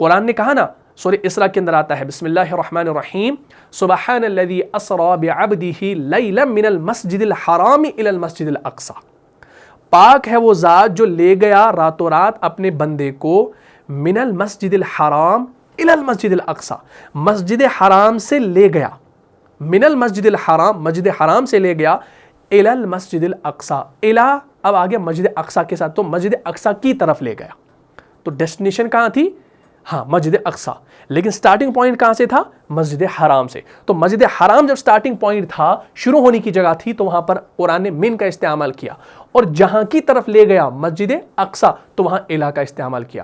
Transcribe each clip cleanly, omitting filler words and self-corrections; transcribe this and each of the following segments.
قرآن نے کہا نا سورہ اسراء کے اندر آتا ہے بسم اللہ الرحمن الرحیم سبحان الذی اسری بعبدہ لیلا من المسجد الحرام الی المسجد الاقصی، پاک ہے وہ ذات جو لے گیا راتوں رات اپنے بندے کو من المسجد الحرام الی المسجد الاقصی، مسجد حرام سے لے گیا، من المسجد الحرام مسجد حرام سے لے گیا، الی المسجد الاقصی، الی اب آگے مسجد اقصی کے ساتھ، تو مسجد اقصی کی طرف لے گیا، تو ڈیسٹینیشن کہاں تھی؟ ہاں مسجد اقصی، لیکن سٹارٹنگ پوائنٹ کہاں سے تھا؟ مسجد حرام سے۔ تو مسجد حرام جب سٹارٹنگ پوائنٹ تھا، شروع ہونے کی جگہ تھی، تو وہاں پر قرآن نے من کا استعمال کیا، اور جہاں کی طرف لے گیا مسجد اقصی تو وہاں الی کا استعمال کیا۔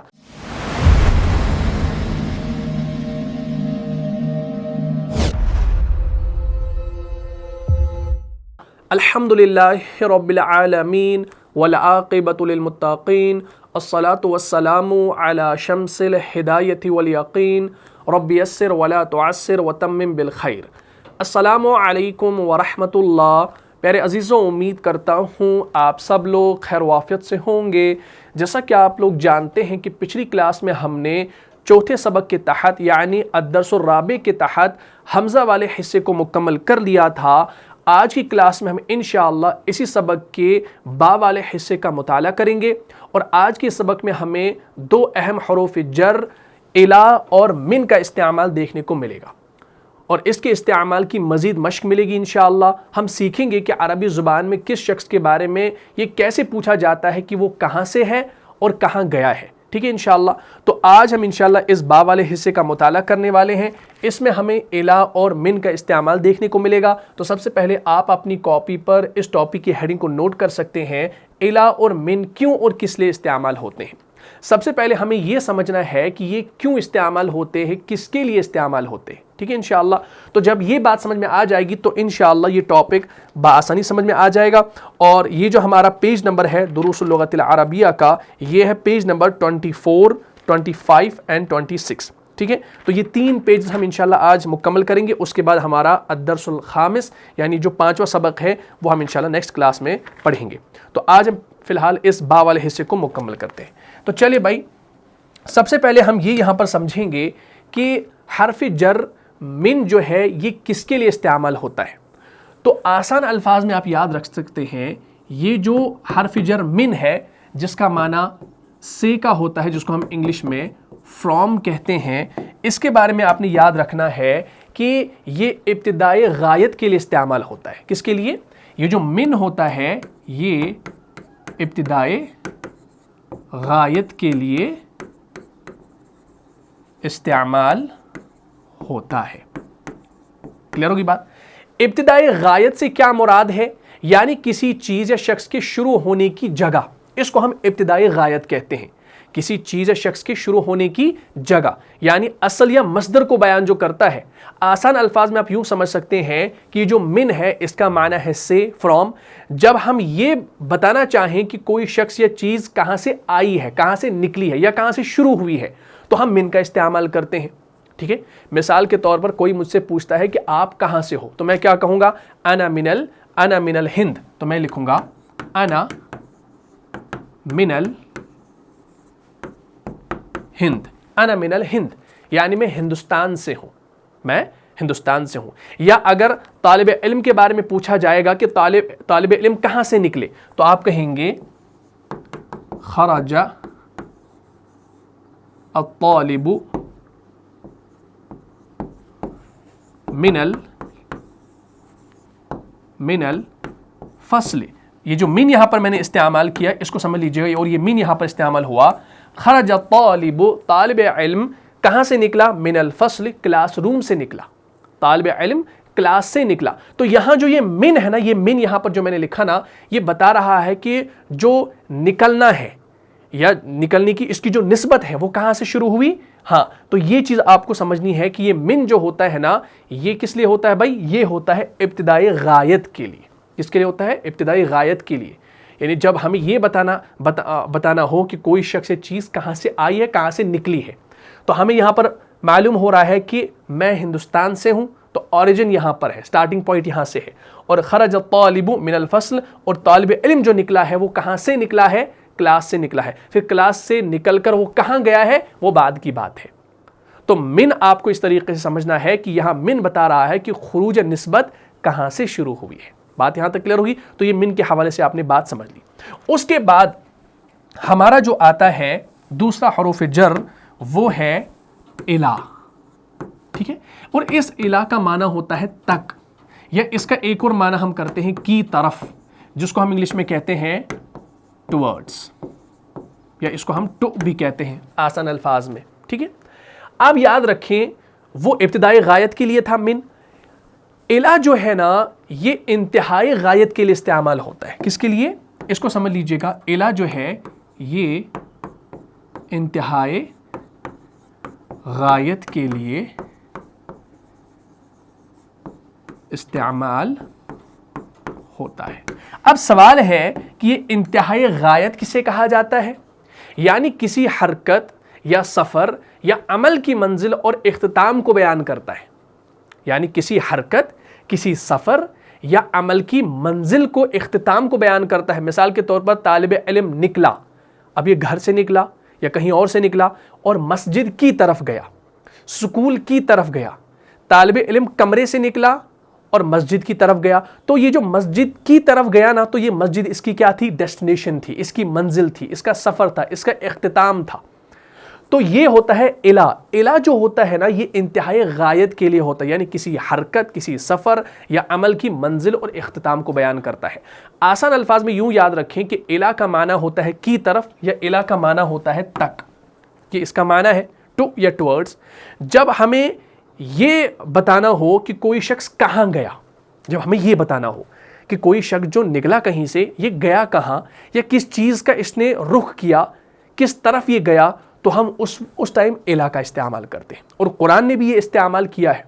الحمدللہ رب العالمین والعاقبۃ للمتقین الصلاة والسلام علی شمس الہدایۃ والیقین رب یسر ولا تعسر وتمم بالخیر۔ السلام علیکم ورحمۃ اللہ۔ پیارے عزیزوں، امید کرتا ہوں آپ سب لوگ خیر وافیت سے ہوں گے۔ جیسا کہ آپ لوگ جانتے ہیں کہ پچھلی کلاس میں ہم نے چوتھے سبق کے تحت یعنی الدرس الرابع کے تحت حمزہ والے حصے کو مکمل کر لیا تھا۔ آج کی کلاس میں ہم انشاءاللہ اسی سبق کے با والے حصے کا مطالعہ کریں گے، اور آج کے سبق میں ہمیں دو اہم حروف جر الی اور من کا استعمال دیکھنے کو ملے گا، اور اس کے استعمال کی مزید مشق ملے گی انشاءاللہ۔ ہم سیکھیں گے کہ عربی زبان میں کس شخص کے بارے میں یہ کیسے پوچھا جاتا ہے کہ وہ کہاں سے ہے اور کہاں گیا ہے، ٹھیک ہے انشاءاللہ۔ تو آج ہم انشاءاللہ اس با والے حصے کا مطالعہ کرنے والے ہیں۔ اس میں ہمیں الی اور من کا استعمال دیکھنے کو ملے گا۔ تو سب سے پہلے آپ اپنی کاپی پر اس ٹاپک کی ہیڈنگ کو نوٹ کر سکتے ہیں، الی اور من کیوں اور کس لیے استعمال ہوتے ہیں۔ سب سے پہلے ہمیں یہ سمجھنا ہے کہ یہ کیوں استعمال ہوتے ہیں، کس کے لیے استعمال ہوتے ہیں، ٹھیک ہے انشاءاللہ۔ تو جب یہ بات سمجھ میں آ جائے گی تو انشاءاللہ یہ ٹاپک بآسانی سمجھ میں آ جائے گا۔ اور یہ جو ہمارا پیج نمبر ہے دروس اللغۃ العربیہ کا، یہ ہے پیج نمبر 24، 25 اینڈ 26، ٹھیک ہے۔ تو یہ تین پیجز ہم انشاءاللہ آج مکمل کریں گے، اس کے بعد ہمارا الدرس الخامس یعنی جو 5واں سبق ہے وہ ہم انشاءاللہ نیکسٹ کلاس میں پڑھیں گے۔ تو آج ہم فی الحال اس با والے حصے کو مکمل کرتے ہیں۔ تو چلیے بھائی، سب سے پہلے ہم یہ یہاں پر سمجھیں گے کہ حرف جر من جو ہے یہ کس کے لیے استعمال ہوتا ہے۔ تو آسان الفاظ میں آپ یاد رکھ سکتے ہیں، یہ جو حرف جر من ہے جس کا معنی سے کا ہوتا ہے، جس کو ہم انگلش میں فرام کہتے ہیں، اس کے بارے میں آپ نے یاد رکھنا ہے کہ یہ ابتدائی غایت کے لیے استعمال ہوتا ہے۔ کس کے لیے؟ یہ جو من ہوتا ہے یہ ابتدائی غایت کے لیے استعمال ہوتا ہے۔ کلیئر ہوگی بات؟ ابتدائی غایت سے کیا مراد ہے؟ یعنی کسی چیز یا شخص کے شروع ہونے کی جگہ، اس کو ہم ابتدائی غایت کہتے ہیں۔ کسی چیز یا شخص کے شروع ہونے کی جگہ یعنی اصل یا مصدر کو بیان جو کرتا ہے۔ آسان الفاظ میں آپ یوں سمجھ سکتے ہیں کہ جو من ہے اس کا معنی ہے سے، فرام۔ جب ہم یہ بتانا چاہیں کہ کوئی شخص یا چیز کہاں سے آئی ہے، کہاں سے نکلی ہے یا کہاں سے شروع ہوئی ہے، تو ہم من کا استعمال کرتے ہیں، ٹھیک ہے۔ مثال کے طور پر کوئی مجھ سے پوچھتا ہے کہ آپ کہاں سے ہو، تو میں کیا کہوں گا؟ انا من الہند، تو میں لکھوں گا انا من الہند، انا من الہند، یعنی میں ہندوستان سے ہوں، میں ہندوستان سے ہوں۔ یا اگر طالب علم کے بارے میں پوچھا جائے گا کہ طالب علم کہاں سے نکلے، تو آپ کہیں گے خرج الطالب من الفصل۔ یہ جو من یہاں پر میں نے استعمال کیا اس کو سمجھ لیجئے گا، اور یہ من یہاں پر استعمال ہوا۔ خرج الطالب، طالب علم کہاں سے نکلا؟ من الفصل، کلاس روم سے نکلا، طالب علم کلاس سے نکلا۔ تو یہاں جو یہ من ہے نا، یہ من یہاں پر جو میں نے لکھا نا، یہ بتا رہا ہے کہ جو نکلنا ہے یا نکلنے کی اس کی جو نسبت ہے وہ کہاں سے شروع ہوئی۔ ہاں، تو یہ چیز آپ کو سمجھنی ہے کہ یہ من جو ہوتا ہے نا، یہ کس لیے ہوتا ہے بھائی؟ یہ ہوتا ہے ابتدائی غایت کے لیے۔ کس کے لیے ہوتا ہے؟ ابتدائی غایت کے لیے۔ یعنی جب ہمیں یہ بتانا ہو کہ کوئی شخص یا چیز کہاں سے آئی ہے، کہاں سے نکلی ہے، تو ہمیں یہاں پر معلوم ہو رہا ہے کہ میں ہندوستان سے ہوں، تو اوریجن یہاں پر ہے، سٹارٹنگ پوائنٹ یہاں سے ہے۔ اور خرج الطالب من الفصل، اور طالب علم جو نکلا ہے وہ کہاں سے نکلا ہے؟ کلاس سے نکلا ہے۔ پھر کلاس سے نکل کر وہ کہاں گیا ہے وہ بعد کی بات ہے، تو من آپ کو اس طریقے سے سمجھنا ہے کہ یہاں من بتا رہا ہے کہ خروج نسبت کہاں سے شروع ہوئی ہے. بات یہاں تک کلیئر ہوگی؟ تو یہ من کے حوالے سے آپ نے بات سمجھ لی. اس کے بعد ہمارا جو آتا ہے دوسرا حروف جر وہ ہے الا. ٹھیک ہے، اور اس الا کا معنی ہوتا ہے تک، یا اس کا ایک اور معنی ہم کرتے ہیں کی طرف، جس کو ہم انگلش میں کہتے ہیں ٹورڈز، یا اس کو ہم ٹو بھی کہتے ہیں آسان الفاظ میں. ٹھیک ہے، آپ یاد رکھیں وہ ابتدائی غایت کے لیے تھا من. الا جو ہے نا یہ انتہائی غایت کے لیے استعمال ہوتا ہے. کس کے لیے؟ اس کو سمجھ لیجئے گا، الا جو ہے یہ انتہائی غایت کے لیے استعمال ہوتا ہے. اب سوال ہے کہ یہ انتہائی غایت کسے کہا جاتا ہے؟ یعنی کسی حرکت یا سفر یا عمل کی منزل اور اختتام کو بیان کرتا ہے. یعنی کسی حرکت، کسی سفر یا عمل کی منزل کو، اختتام کو بیان کرتا ہے. مثال کے طور پر طالب علم نکلا، اب یہ گھر سے نکلا یا کہیں اور سے نکلا اور مسجد کی طرف گیا، سکول کی طرف گیا. طالب علم کمرے سے نکلا اور مسجد کی طرف گیا. تو یہ جو مسجد کی طرف گیا نا، تو یہ مسجد اس کی کیا تھی؟ ڈیسٹینیشن تھی، اس کی منزل تھی، اس کا سفر تھا، اس کا اختتام تھا. تو یہ ہوتا ہے الا. الا جو ہوتا ہے نا یہ انتہائی غایت کے لیے ہوتا ہے، یعنی کسی حرکت، کسی سفر یا عمل کی منزل اور اختتام کو بیان کرتا ہے. آسان الفاظ میں یوں یاد رکھیں کہ الا کا معنی ہوتا ہے کی طرف، یا الا کا معنی ہوتا ہے تک. کہ اس کا معنی ہے ٹو یا ٹورڈز. جب ہمیں یہ بتانا ہو کہ کوئی شخص کہاں گیا، جب ہمیں یہ بتانا ہو کہ کوئی شخص جو نکلا کہیں سے یہ گیا کہاں، یا کس چیز کا اس نے رخ کیا، کس طرف یہ گیا، تو ہم اس ٹائم الا کا استعمال کرتے ہیں. اور قرآن نے بھی یہ استعمال کیا ہے.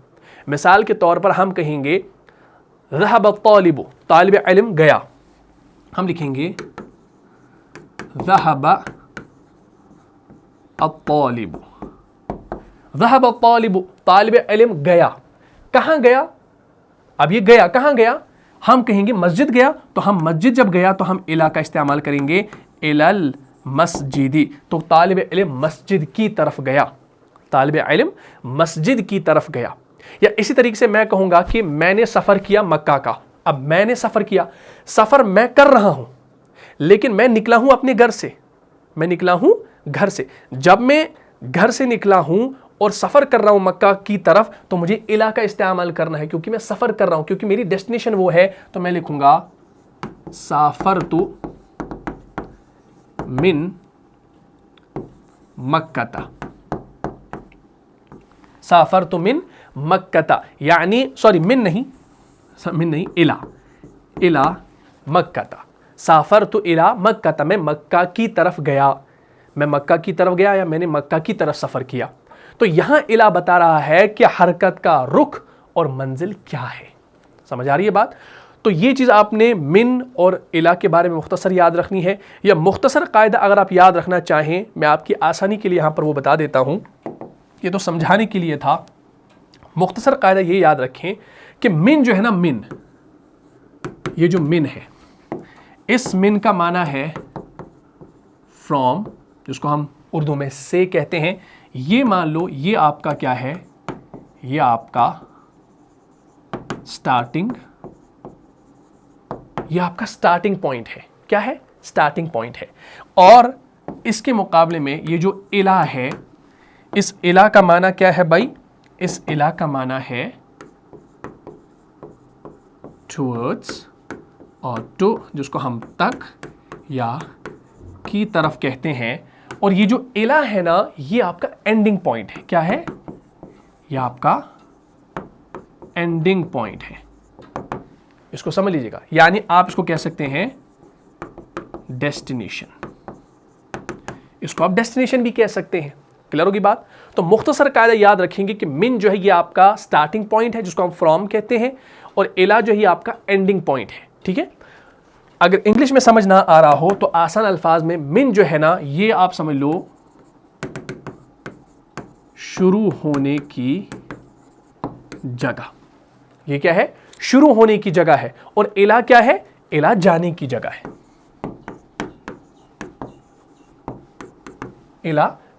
مثال کے طور پر ہم کہیں گے ذهب الطالب، طالب علم گیا، ہم لکھیں گے ذهب الطالب. ذهب الطالب، طالب علم گیا. کہاں گیا؟ اب یہ گیا کہاں گیا؟ ہم کہیں گے مسجد گیا، تو ہم مسجد جب گیا تو ہم الا کا استعمال کریں گے الال مسجدی. تو طالب علم مسجد کی طرف گیا، طالب علم مسجد کی طرف گیا. یا اسی طریقے سے میں کہوں گا کہ میں نے سفر کیا مکہ کا. اب میں نے سفر کیا، سفر میں کر رہا ہوں لیکن میں نکلا ہوں اپنے گھر سے، میں نکلا ہوں گھر سے. جب میں گھر سے نکلا ہوں اور سفر کر رہا ہوں مکہ کی طرف، تو مجھے الا کا استعمال کرنا ہے کیونکہ میں سفر کر رہا ہوں، کیونکہ میری ڈیسٹینیشن وہ ہے. تو میں لکھوں گا سافرت من مکہ، سافرت من مکہ، یعنی سوری من نہیں الا مکہ، سافرت الا مکہ، میں مکہ کی طرف گیا، میں مکہ کی طرف گیا یا میں نے مکہ کی طرف سفر کیا. تو یہاں الا بتا رہا ہے کہ حرکت کا رخ اور منزل کیا ہے. سمجھ آ رہی ہے بات؟ تو یہ چیز آپ نے من اور الا کے بارے میں مختصر یاد رکھنی ہے. یا مختصر قاعدہ اگر آپ یاد رکھنا چاہیں، میں آپ کی آسانی کے لیے یہاں پر وہ بتا دیتا ہوں. یہ تو سمجھانے کے لیے تھا. مختصر قاعدہ یہ یاد رکھیں کہ من جو ہے نا، من، یہ جو من ہے، اس من کا معنی ہے فرام، جس کو ہم اردو میں سے کہتے ہیں. یہ مان لو یہ آپ کا کیا ہے، یہ آپ کا سٹارٹنگ، یہ آپ کا سٹارٹنگ پوائنٹ ہے. کیا ہے؟ سٹارٹنگ پوائنٹ ہے. اور اس کے مقابلے میں یہ جو الا ہے، اس الا کا معنی کیا ہے بھائی؟ اس الا کا معنی ہے ٹورڈز، اور ٹو جس کو ہم تک یا کی طرف کہتے ہیں. اور یہ جو الا ہے نا یہ آپ کا اینڈنگ پوائنٹ ہے. کیا ہے؟ یہ آپ کا اینڈنگ پوائنٹ ہے. اس کو سمجھ لیجیے گا. یعنی آپ اس کو کہہ سکتے ہیں ڈیسٹینیشن، اس کو آپ ڈیسٹینیشن بھی کہہ سکتے ہیں. کلیئر ہوگی بات؟ تو مختصر قاعدہ یاد رکھیں گے کہ من جو ہے یہ آپ کا سٹارٹنگ پوائنٹ ہے جس کو ہم فرام کہتے ہیں، اور الا جو ہے یہ آپ کا اینڈنگ پوائنٹ ہے. ٹھیک ہے؟ اگر انگلش میں سمجھ نہ آ رہا ہو تو آسان الفاظ میں من جو ہے نا یہ آپ سمجھ لو شروع ہونے کی جگہ. یہ کیا ہے؟ شروع ہونے کی جگہ ہے. اور الا کیا ہے؟ الا جانے کی جگہ ہے. الا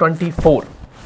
24,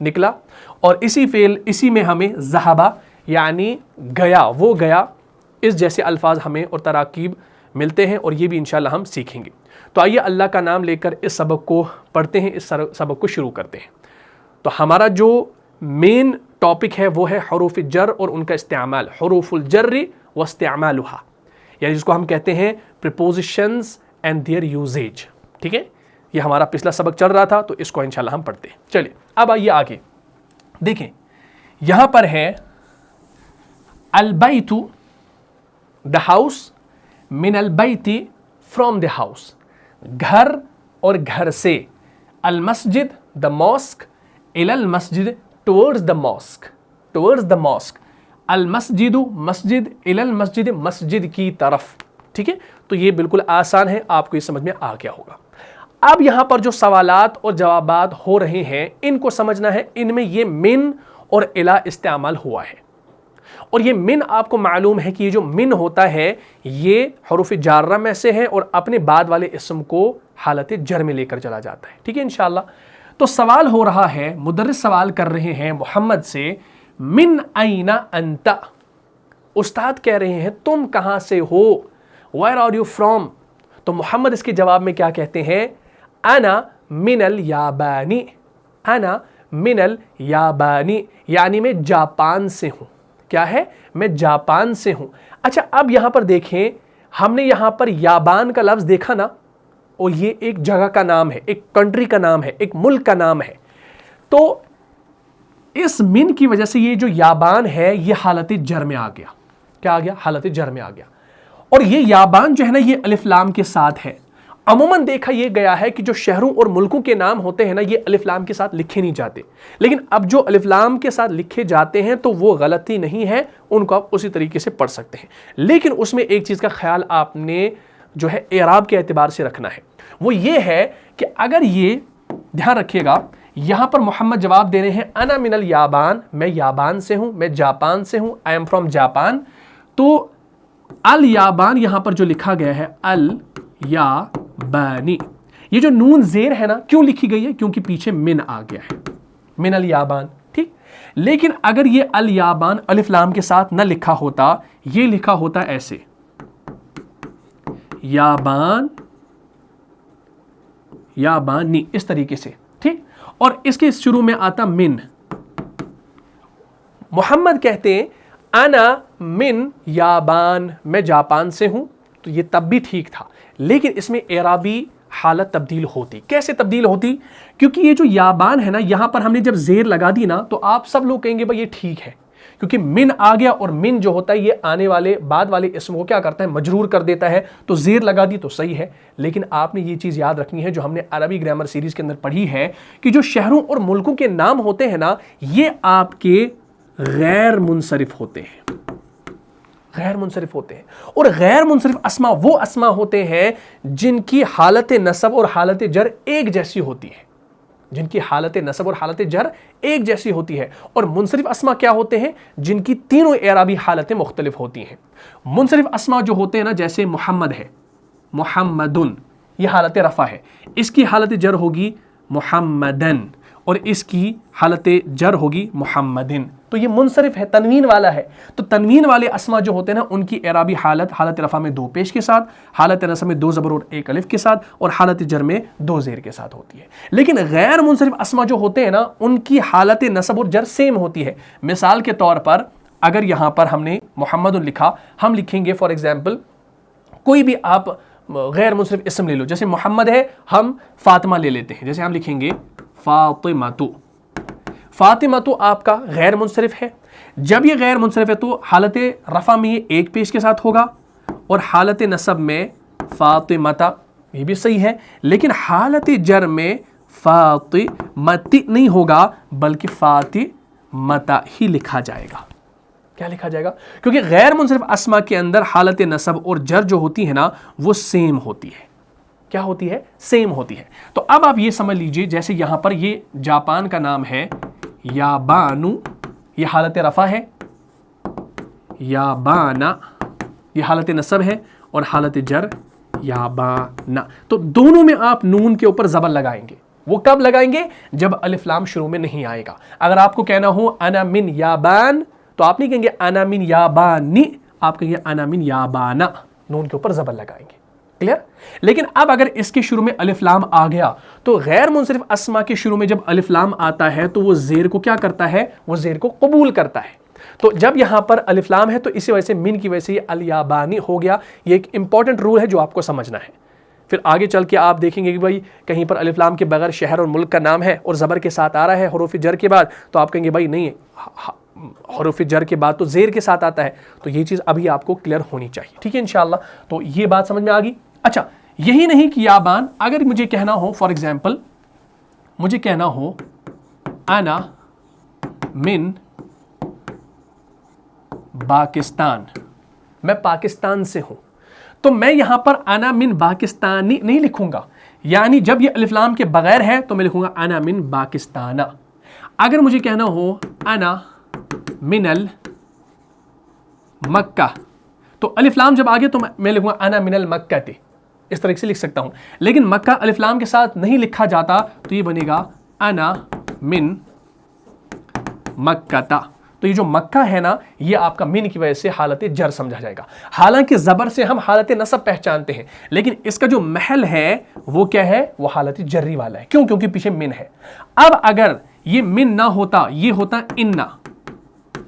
نکلا، اور اسی فعل اسی میں ہمیں ذہبہ یعنی گیا، وہ گیا، اس جیسے الفاظ ہمیں اور تراکیب ملتے ہیں، اور یہ بھی انشاءاللہ ہم سیکھیں گے۔ تو آئیے اللہ کا نام لے کر اس سبق کو پڑھتے ہیں، اس سبق کو شروع کرتے ہیں۔ تو ہمارا جو مین ٹاپک ہے وہ ہے حروف جر اور ان کا استعمال، حروف الجر و استعمالها، یعنی جس کو ہم کہتے ہیں prepositions and their usage، ٹھیک ہے؟ یہ ہمارا پچھلا سبق چل رہا تھا، تو اس کو انشاءاللہ ہم پڑھتے ہیں۔ چلیے اب آئیے آگے دیکھیں، یہاں پر ہے البیت the house، من البیت from the house، گھر اور گھر سے، المسجد the mosque، الى المسجد towards the mosque، towards the mosque، المسجد مسجد، الى المسجد مسجد کی طرف، ٹھیک ہے؟ تو یہ بالکل آسان ہے، آپ کو یہ سمجھ میں آ گیا ہوگا۔ اب یہاں پر جو سوالات اور جوابات ہو رہے ہیں ان کو سمجھنا ہے، ان میں یہ من اور الہ استعمال ہوا ہے، اور یہ من آپ کو معلوم ہے کہ یہ جو من ہوتا ہے یہ حروف جارہ میں سے ہے اور اپنے بعد والے اسم کو حالت جر میں لے کر چلا جاتا ہے، ٹھیک ہے انشاءاللہ۔ تو سوال ہو رہا ہے، مدرس سوال کر رہے ہیں محمد سے، من این انت، استاد کہہ رہے ہیں تم کہاں سے ہو، where are you from؟ تو محمد اس کے جواب میں کیا کہتے ہیں، انا من الیابانی، انا من الیابانی، یعنی میں جاپان سے ہوں۔ کیا ہے؟ میں جاپان سے ہوں۔ اچھا اب یہاں پر دیکھیں، ہم نے یہاں پر یابان کا لفظ دیکھا نا، اور یہ ایک جگہ کا نام ہے، ایک کنٹری کا نام ہے، ایک ملک کا نام ہے۔ تو اس من کی وجہ سے یہ جو یابان ہے یہ حالت جر میں آ گیا۔ کیا آ گیا؟ حالت جر میں آ گیا۔ اور یہ یابان جو ہے نا یہ الف لام کے ساتھ ہے۔ عموماً دیکھا یہ گیا ہے کہ جو شہروں اور ملکوں کے نام ہوتے ہیں نا یہ الف لام کے ساتھ لکھے نہیں جاتے، لیکن اب جو الف لام کے ساتھ لکھے جاتے ہیں تو وہ غلطی نہیں ہے، ان کو آپ اسی طریقے سے پڑھ سکتے ہیں، لیکن اس میں ایک چیز کا خیال آپ نے جو ہے اعراب کے اعتبار سے رکھنا ہے، وہ یہ ہے کہ اگر یہ دھیان رکھیے گا، یہاں پر محمد جواب دے رہے ہیں انا من الیابان، میں یابان سے ہوں، میں جاپان سے ہوں، آئی ایم فرام جاپان، تو الیابان یہاں پر جو لکھا گیا ہے الیابانی، یہ جو نون زیر ہے نا کیوں لکھی گئی ہے؟ کیونکہ پیچھے من آ گیا ہے، من الیابان، ٹھیک؟ لیکن اگر یہ الیابان الف لام کے ساتھ نہ لکھا ہوتا، یہ لکھا ہوتا ایسے، یابان، یابانی، اس طریقے سے، ٹھیک؟ اور اس کے شروع میں آتا من۔ محمد کہتے ہیں انا من یابان، میں جاپان سے ہوں، تو یہ تب بھی ٹھیک تھا، لیکن اس میں اعرابی حالت تبدیل ہوتی۔ کیسے تبدیل ہوتی؟ کیونکہ یہ جو یابان ہے نا یہاں پر ہم نے جب زیر لگا دی نا تو آپ سب لوگ کہیں گے بھائی یہ ٹھیک ہے، کیونکہ من آ گیا، اور من جو ہوتا ہے یہ آنے والے بعد والے اسم کو کیا کرتا ہے؟ مجرور کر دیتا ہے، تو زیر لگا دی تو صحیح ہے۔ لیکن آپ نے یہ چیز یاد رکھنی ہے جو ہم نے عربی گرامر سیریز کے اندر پڑھی ہے کہ جو شہروں اور ملکوں کے نام ہوتے ہیں نا یہ آپ کے غیر منصرف ہوتے ہیں، غیر منصرف ہوتے ہیں، اور غیر منصرف اسما وہ اسما ہوتے ہیں جن کی حالت نصب اور حالت جر ایک جیسی ہوتی ہے، جن کی حالت نصب اور حالت جر ایک جیسی ہوتی ہے، اور منصرف اسما کیا ہوتے ہیں؟ جن کی تینوں اعرابی حالتیں مختلف ہوتی ہیں۔ منصرف اسما جو ہوتے ہیں نا جیسے محمد ہے، محمدن، یہ حالت رفع ہے، اس کی حالت جر ہوگی محمدن، اور اس کی حالت جر ہوگی محمدن، تو یہ منصرف ہے، تنوین والا ہے۔ تو تنوین والے اسما جو ہوتے ہیں نا ان کی اعرابی حالت رفع میں 2 پیش کے ساتھ، حالت نصب میں 2 زبر اور 1 الف کے ساتھ، اور حالت جر میں 2 زیر کے ساتھ ہوتی ہے۔ لیکن غیر منصرف اسما جو ہوتے ہیں نا ان کی حالت نصب اور جر سیم ہوتی ہے۔ مثال کے طور پر اگر یہاں پر ہم نے محمد لکھا، ہم لکھیں گے فار ایگزامپل کوئی بھی آپ غیر منصرف اسم لے لو، جیسے محمد ہے ہم فاطمہ لے لیتے ہیں، جیسے ہم لکھیں گے فاطمہ، فاطمہ تو آپ کا غیر منصرف ہے۔ جب یہ غیر منصرف ہے تو حالت رفع میں یہ 1 پیش کے ساتھ ہوگا، اور حالت نصب میں فاطمتا، یہ بھی صحیح ہے، لیکن حالت جر میں فاطمتی نہیں ہوگا بلکہ فاطمتا ہی لکھا جائے گا۔ کیا لکھا جائے گا؟ کیونکہ غیر منصرف اسما کے اندر حالت نصب اور جر جو ہوتی ہے نا وہ سیم ہوتی ہے۔ کیا ہوتی ہے؟ سیم ہوتی ہے۔ تو اب آپ یہ سمجھ لیجئے، جیسے یہاں پر یہ جاپان کا نام ہے یابانو، یہ حالت رفع ہے، یابانا یہ حالت نصب ہے، اور حالت جر یابانا، تو دونوں میں آپ نون کے اوپر زبر لگائیں گے، وہ کب لگائیں گے؟ جب الف لام شروع میں نہیں آئے گا. اگر آپ کو کہنا ہو انا من یابان تو آپ نہیں کہیں گے انا من یابانی، آپ کہیں گے انا من یابانا، نون کے اوپر زبر لگائیں گے. کلیئر؟ لیکن اب اگر اس کے شروع میں الف لام آ گیا تو غیر منصرف اسما کے شروع میں جب الف لام آتا ہے تو وہ زیر کو کیا کرتا ہے؟ وہ زیر کو قبول کرتا ہے. تو جب یہاں پر الف لام ہے تو اسی وجہ سے من کی وجہ سے یہ الیابانی ہو گیا. یہ ایک امپورٹنٹ رول ہے جو آپ کو سمجھنا ہے. پھر آگے چل کے آپ دیکھیں گے کہ بھائی کہیں پر الف لام کے بغیر شہر اور ملک کا نام ہے اور زبر کے ساتھ آ رہا ہے حروف جر کے بعد، تو آپ کہیں گے بھائی نہیں، حروف جر کے بعد تو زیر کے ساتھ آتا ہے. تو یہ چیز ابھی آپ کو کلیئر ہونی چاہیے. ٹھیک ہے انشاءاللہ. تو یہ بات سمجھ میں آ گئی. اچھا، یہی نہیں کہ یابان، اگر مجھے کہنا ہو فار ایگزامپل مجھے کہنا ہو انا من پاکستان، میں پاکستان سے ہوں، تو میں یہاں پر انا من پاکستانی نہیں لکھوں گا. یعنی جب یہ الف لام کے بغیر ہے تو میں لکھوں گا انا من پاکستانہ. اگر مجھے کہنا ہو انا من المکہ تو الف لام جب آگے تو میں لکھوں گا انا من المکہ، اس طرح سے لکھ سکتا ہوں. لیکن مکہ الف لام کے ساتھ نہیں لکھا جاتا تو یہ بنے گا انا من مکہ. تو یہ جو مکہ ہے نا، یہ آپ کا من کی وجہ سے حالت جر سمجھا جائے گا. حالانکہ زبر سے ہم حالت نصب پہچانتے ہیں، لیکن اس کا جو محل ہے وہ کیا ہے؟ وہ حالت جری والا ہے. کیوں؟ کیونکہ پیچھے من ہے. اب اگر یہ من نہ ہوتا، یہ ہوتا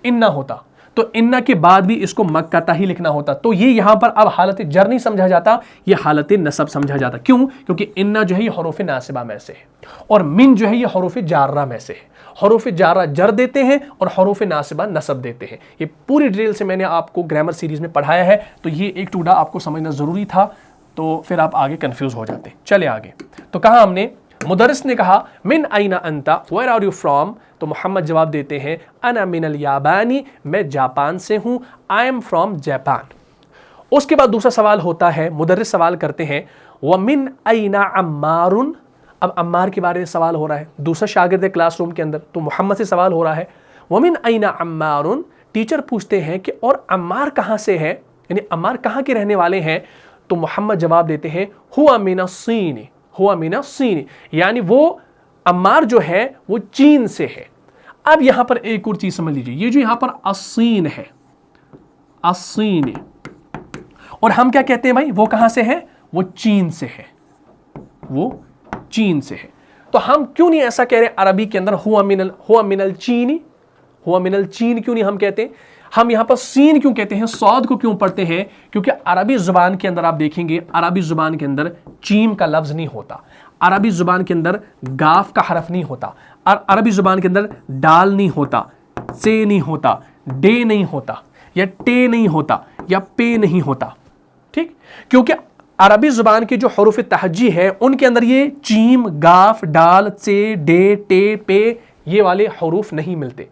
انا ہوتا، تو انا کے بعد بھی اس کو مکہ ہی لکھنا ہوتا، تو یہ یہاں پر اب حالت جر نہیں سمجھا جاتا، یہ حالت نصب سمجھا جاتا. کیوں؟ کیونکہ انا جو ہے یہ حروف ناصبہ میں سے ہے اور من جو ہے یہ حروف جارہ میں سے ہے. حروف جارہ جر دیتے ہیں اور حروف ناصبہ نصب دیتے ہیں. یہ پوری ڈیٹیل سے میں نے آپ کو گرامر سیریز میں پڑھایا ہے، تو یہ ایک ٹوڈا آپ کو سمجھنا ضروری تھا، تو پھر آپ آگے کنفیوز ہو جاتے. چلے آگے. تو کہا ہم نے مدرس نے کہا من اینا انتا، ویئر آر یو فرام؟ تو محمد جواب دیتے ہیں انا من الیابانی، میں جاپان سے ہوں. I am from Japan. اس کے بعد دوسرا سوال ہوتا ہے، مدرس سوال کرتے ہیں ومن اینا عمار. اب عمار کے بارے میں سوال ہو رہا ہے، دوسرا شاگرد کلاس روم کے اندر، تو محمد سے سوال ہو رہا ہے ومن اینا عمار. ٹیچر پوچھتے ہیں کہ اور عمار کہاں سے ہے، یعنی عمار کہاں کے رہنے والے ہیں؟ تو محمد جواب دیتے ہیں ہوا من الصین، ہوا من الصین، یعنی وہ عمار جو ہے وہ چین سے ہے. اب یہاں پر ایک اور چیز سمجھ لیجیے، یہ جو یہاں پر الصین ہے، الصین، اور ہم کیا کہتے ہیں بھائی؟ وہ کہاں سے ہے؟ وہ چین سے ہے، وہ چین سے ہے. تو ہم کیوں نہیں ایسا کہہ رہے عربی کے اندر ہوا من الچین، ہوا من الچین کیوں نہیں ہم کہتے؟ ہم یہاں پر سین کیوں کہتے ہیں، صاد کو کیوں پڑھتے ہیں؟ کیونکہ عربی زبان کے اندر آپ دیکھیں گے، عربی زبان کے اندر چیم کا لفظ نہیں ہوتا، عربی زبان کے اندر گاف کا حرف نہیں ہوتا، عربی زبان کے اندر ڈال نہیں ہوتا، سے نہیں ہوتا، ڈے نہیں ہوتا، یا ٹے نہیں ہوتا، یا پے نہیں ہوتا. ٹھیک؟ کیونکہ عربی زبان کے جو حروف تہجی ہے ان کے اندر یہ چیم، گاف، ڈال، سے، ڈے، ٹے، پے یہ والے حروف نہیں ملتے.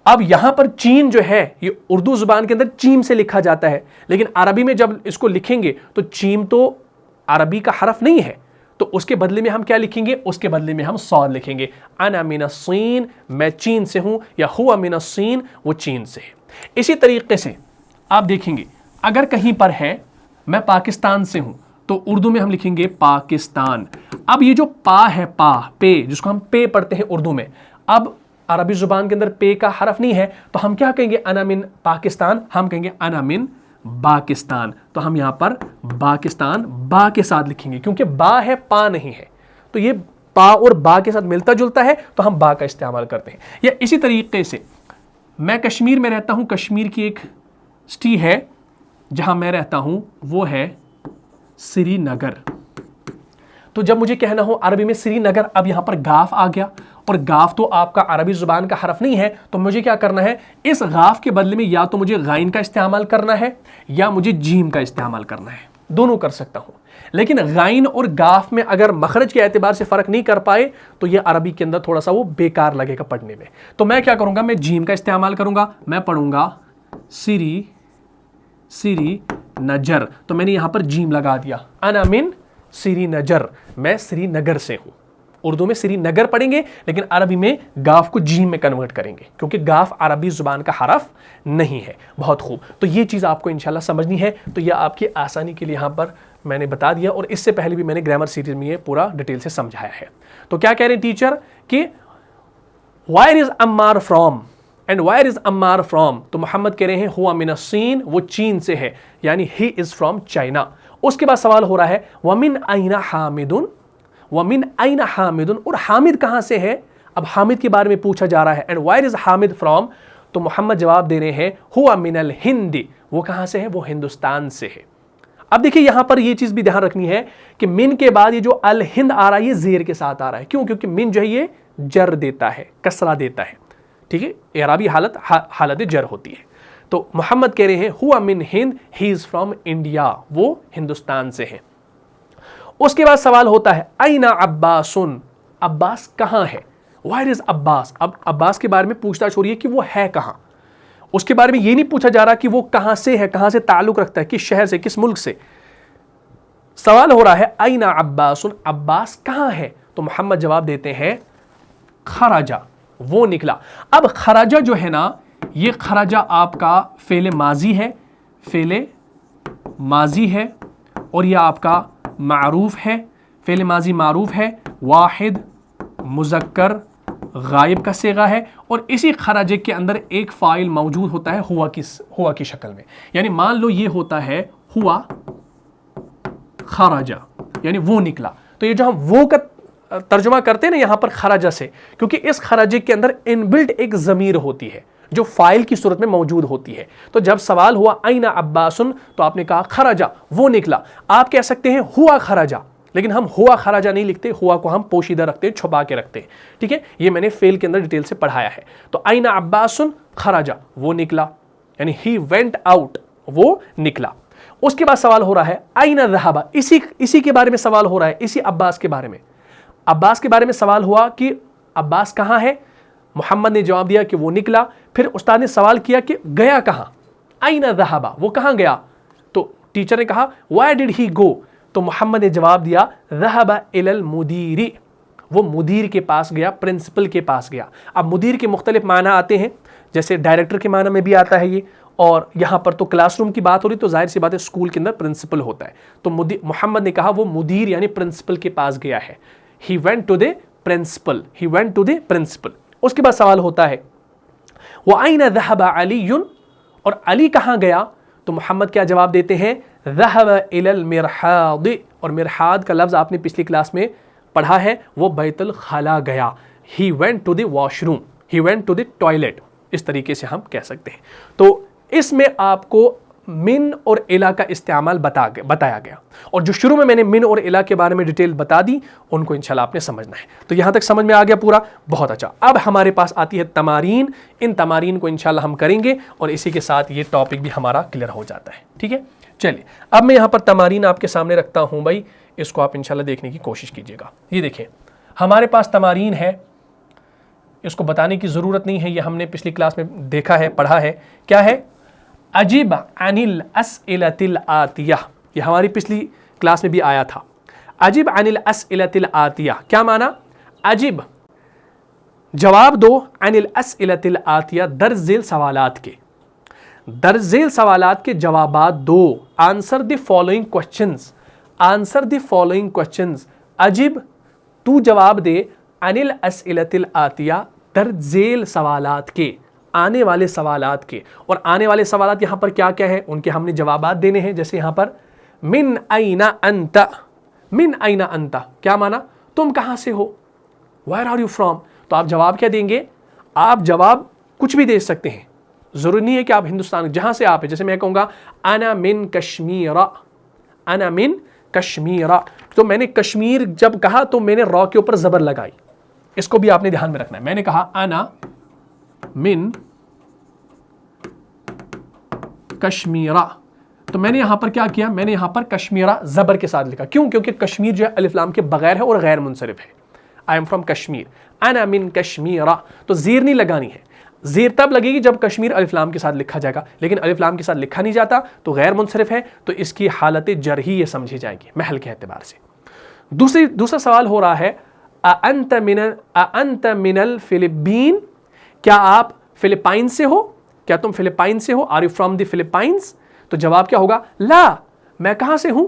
اب یہاں پر چین جو ہے یہ اردو زبان کے اندر چیم سے لکھا جاتا ہے، لیکن عربی میں جب اس کو لکھیں گے تو چیم تو عربی کا حرف نہیں ہے، تو اس کے بدلے میں ہم کیا لکھیں گے؟ اس کے بدلے میں ہم صاد لکھیں گے. انا من الصین، میں چین سے ہوں، یا ہوا من الصین، وہ چین سے ہے. اسی طریقے سے آپ دیکھیں گے اگر کہیں پر ہے میں پاکستان سے ہوں تو اردو میں ہم لکھیں گے پاکستان. اب یہ جو پا ہے، پا، پے، جس کو ہم پے پڑھتے ہیں اردو میں، اب عربی زبان کے اندر پے کا حرف نہیں ہے تو ہم کیا کہیں گے؟ انا من پاکستان، ہم کہیں گے انا من باکستان. تو ہم یہاں پر باکستان با کے ساتھ لکھیں گے، کیونکہ با ہے، پا نہیں ہے، تو یہ پا اور با کے ساتھ ملتا جلتا ہے تو ہم با کا استعمال کرتے ہیں. یا اسی طریقے سے میں کشمیر میں رہتا ہوں، کشمیر کی ایک سٹی ہے جہاں میں رہتا ہوں وہ ہے سری نگر. تو جب مجھے کہنا ہو عربی میں سری نگر، اب یہاں پر گاف آ گیا، اور گاف تو آپ کا عربی زبان کا حرف نہیں ہے، تو مجھے کیا کرنا ہے؟ اس غاف کے بدلے میں یا تو مجھے غائن کا استعمال کرنا ہے یا مجھے جیم کا استعمال کرنا ہے. دونوں کر سکتا ہوں، لیکن غائن اور گاف میں اگر مخرج کے اعتبار سے فرق نہیں کر پائے تو یہ عربی کے اندر تھوڑا سا وہ بیکار لگے گا پڑھنے میں. تو میں کیا کروں گا؟ میں جیم کا استعمال کروں گا، میں پڑھوں گا سری نجر. تو میں نے یہاں پر جیم لگا دیا، انا من سری نجر، میں سری نگر سے ہوں. اردو میں سری نگر پڑھیں گے لیکن عربی میں گاف کو جیم میں کنورٹ کریں گے، کیونکہ گاف عربی زبان کا حرف نہیں ہے. بہت خوب. تو یہ چیز آپ کو انشاءاللہ سمجھنی ہے. تو یہ آپ کی آسانی کے لیے یہاں پر میں نے بتا دیا، اور اس سے پہلے بھی میں نے گرامر سیریز میں یہ پورا ڈیٹیل سے سمجھایا ہے. تو کیا کہہ رہے ہیں ٹیچر کہ wire is Ammar from, and wire is Ammar from, تو محمد کہہ رہے ہیں ہوا من الصین، وہ چین سے ہے، یعنی ہی از فرام چائنا. اس کے بعد سوال ہو رہا ہے ومن این حامد، ومن این حامد، اور حامد کہاں سے ہے؟ اب حامد کے بارے میں پوچھا جا رہا ہے. And wire is Hamid from, تو محمد جواب دے رہے ہیں ہوا من الہند، وہ کہاں سے ہے؟ وہ ہندوستان سے ہے. اب دیکھیں یہاں پر یہ چیز بھی دھیان رکھنی ہے کہ من کے بعد یہ جو الہند آ رہا ہے یہ زیر کے ساتھ آ رہا ہے. کیوں؟ کیونکہ من جو ہے یہ جر دیتا ہے، کسرہ دیتا ہے. ٹھیک ہے، اعرابی حالت جر ہوتی ہے. تو محمد کہہ رہے ہیں ہوا من ہند، ہی از فرام انڈیا، وہ ہندوستان سے ہیں. اس کے بعد سوال ہوتا ہے این عباس، عباس کہاں ہے؟ وائر از عباس. اب عباس کے بارے میں پوچھتا ہو رہی ہے کہ وہ ہے کہاں. اس کے بارے میں یہ نہیں پوچھا جا رہا کہ وہ کہاں سے ہے، کہاں سے تعلق رکھتا ہے، کس شہر سے، کس ملک سے. سوال ہو رہا ہے این عباس، عباس کہاں ہے؟ تو محمد جواب دیتے ہیں خرجہ، وہ نکلا. اب خرجہ جو ہے نا، یہ خرجہ آپ کا فعل ماضی ہے، فعل ماضی ہے، اور یہ آپ کا معروف ہے. فعل ماضی معروف ہے، واحد مذکر غائب کا صیغہ ہے، اور اسی خرجے کے اندر ایک فاعل موجود ہوتا ہے ہوا کی شکل میں. یعنی مان لو یہ ہوتا ہے ہوا خرجہ، یعنی وہ نکلا. تو یہ جو ہم وہ کا ترجمہ کرتے ہیں نا یہاں پر خرجہ سے، کیونکہ اس خرجے کے اندر انبلٹ ایک ضمیر ہوتی ہے جو فاعل کی صورت میں موجود ہوتی ہے. تو جب سوال ہوا این عباسن، تو آپ نے کہا خرجہ، وہ نکلا. آپ کہہ سکتے ہیں ہوا خرجہ، لیکن ہم ہوا خرجہ نہیں لکھتے، ہوا کو ہم پوشیدہ رکھتے ہیں، چھپا کے رکھتے ہیں. ٹھیک ہے، یہ میں نے فعل کے اندر ڈیٹیل سے پڑھایا ہے. تو این عباسن خرجہ، وہ نکلا، یعنی ہی وینٹ آؤٹ، وہ نکلا. اس کے بعد سوال ہو رہا ہے این ذهب، اسی کے بارے میں سوال ہو رہا ہے، اسی عباس کے بارے میں. عباس کے بارے میں سوال ہوا کہ عباس کہاں ہے؟ محمد نے جواب دیا کہ وہ نکلا. پھر استاد نے سوال کیا کہ گیا کہاں؟ این ذهب، وہ کہاں گیا؟ تو ٹیچر نے کہا where did he go؟ تو محمد نے جواب دیا ذهب الى المدیر، وہ مدیر کے پاس گیا، پرنسپل کے پاس گیا. اب مدیر کے مختلف معنی آتے ہیں، جیسے ڈائریکٹر کے معنی میں بھی آتا ہے یہ، اور یہاں پر تو کلاس روم کی بات ہو رہی تو ظاہر سی بات ہے اسکول کے اندر پرنسپل ہوتا ہے. تو محمد نے کہا وہ مدیر یعنی پرنسپل کے پاس گیا ہے. He went to the principal. He went to the principal. اس کے بعد سوال ہوتا ہے وَأَيْنَ ذَهَبَ عَلِيٌّ، اور علی کہاں گیا؟ تو محمد کیا جواب دیتے ہیں ذَهَبَ إِلَى الْمِرْحَاضِ، اور مرحاض کا لفظ آپ نے پچھلی کلاس میں پڑھا ہے، وہ بیت الخلا گیا. He went to the washroom. He went to the toilet. اس طریقے سے ہم کہہ سکتے ہیں. تو اس میں آپ کو من اور الا کا استعمال بتایا گیا، اور جو شروع میں نے من اور الا کے بارے میں ڈیٹیل بتا دی ان کو انشاءاللہ آپ نے سمجھنا ہے. تو یہاں تک سمجھ میں آ گیا پورا، بہت اچھا. اب ہمارے پاس آتی ہے تمارین. ان تمارین کو انشاءاللہ ہم کریں گے، اور اسی کے ساتھ یہ ٹاپک بھی ہمارا کلیئر ہو جاتا ہے. ٹھیک ہے، چلیے اب میں یہاں پر تمارین آپ کے سامنے رکھتا ہوں بھائی، اس کو آپ انشاءاللہ دیکھنے کی کوشش کیجیے گا. یہ دیکھیں ہمارے پاس تمارین ہے، اس کو بتانے کی ضرورت نہیں ہے، یہ ہم نے پچھلی کلاس میں دیکھا ہے، پڑھا ہے. کیا ہے؟ اجب عن الاسئلۃ الآتیہ، یہ ہماری پچھلی کلاس میں بھی آیا تھا. اجب عن الاسئلۃ الآتیہ کیا معنی؟ اجب جواب دو، عن الاسئلۃ الآتیہ درج ذیل سوالات کے، درج ذیل سوالات کے جوابات دو. Answer the following questions, answer the following questions. اجب تو جواب دے، عن الاسئلۃ الآتیہ درج ذیل سوالات کے، آنے والے سوالات کے. اور آنے والے سوالات یہاں پر کیا کیا ہے، ان کے ہم نے جوابات دینے ہیں. جیسے یہاں پر من این انت، من این انت کیا معنی؟ تم کہاں سے ہو؟ Where are you from? تو آپ جواب کیا دیں گے؟ آپ جواب کچھ بھی دے سکتے ہیں، ضروری نہیں ہے کہ آپ ہندوستان جہاں سے آپ ہیں. جیسے میں کہوں گا انا من کشمیر، انا من کشمیر، تو میں نے کشمیر جب کہا تو میں نے را کے اوپر زبر لگائی. اس کو بھی آپ نے دھیان میں رکھنا ہے. میں نے کہا انا من کشمیرہ، تو میں نے یہاں پر کیا کیا؟ میں نے یہاں پر کشمیرہ زبر کے ساتھ لکھا. کیوں؟ کیونکہ کشمیر جو ہے الف لام کے بغیر ہے اور غیر منصرف ہے. آئی ایم فرام کشمیر، انا من کشمیرہ. تو زیر نہیں لگانی ہے، زیر تب لگے گی جب کشمیر الف لام کے ساتھ لکھا جائے گا، لیکن الف لام کے ساتھ لکھا نہیں جاتا تو غیر منصرف ہے، تو اس کی حالت جر ہی یہ سمجھی جائے گی محل کے اعتبار سے. دوسرا سوال ہو رہا ہے اانت من الفلپین، کیا آپ فلپائن سے ہو؟ کیا تم فلپائن سے ہو؟ Are you from the Philippines? تو جواب کیا ہوگا؟ لا، میں کہاں سے ہوں؟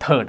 3,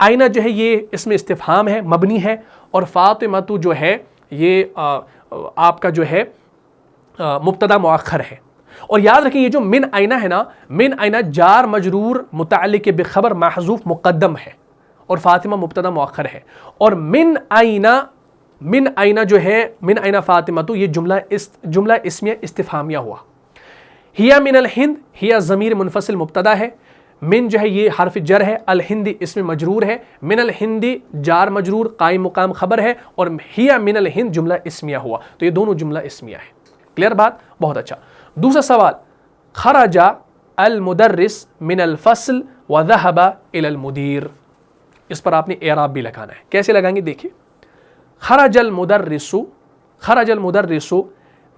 آئینہ جو ہے یہ اسم استفہام ہے، مبنی ہے، اور فاطمۃ جو ہے یہ آپ کا جو ہے مبتدا مؤخر ہے. اور یاد رکھیں یہ جو من آئینہ ہے نا، من آئینہ جار مجرور متعلق بخبر محذوف مقدم ہے اور فاطمہ مبتدا مؤخر ہے. اور من آئینہ جو ہے من آئینہ فاطمہ تو یہ جملہ اسمیہ استفہامیہ ہوا. ہیا من الہند، ہیا ضمیر منفصل مبتدا ہے، من جو ہے یہ حرف جر ہے، الہندی اسم مجرور ہے، من الہندی جار مجرور قائم مقام خبر ہے، اور ہیا من الہند جملہ اسمیہ ہوا. تو یہ دونوں جملہ اسمیہ ہے. کلیئر بات؟ بہت اچھا. دوسرا سوال، خرج المدرس من الفصل وذهب الى المدیر. اس پر آپ نے اعراب بھی لگانا ہے. کیسے لگائیں گے؟ دیکھیے، خرج المدرس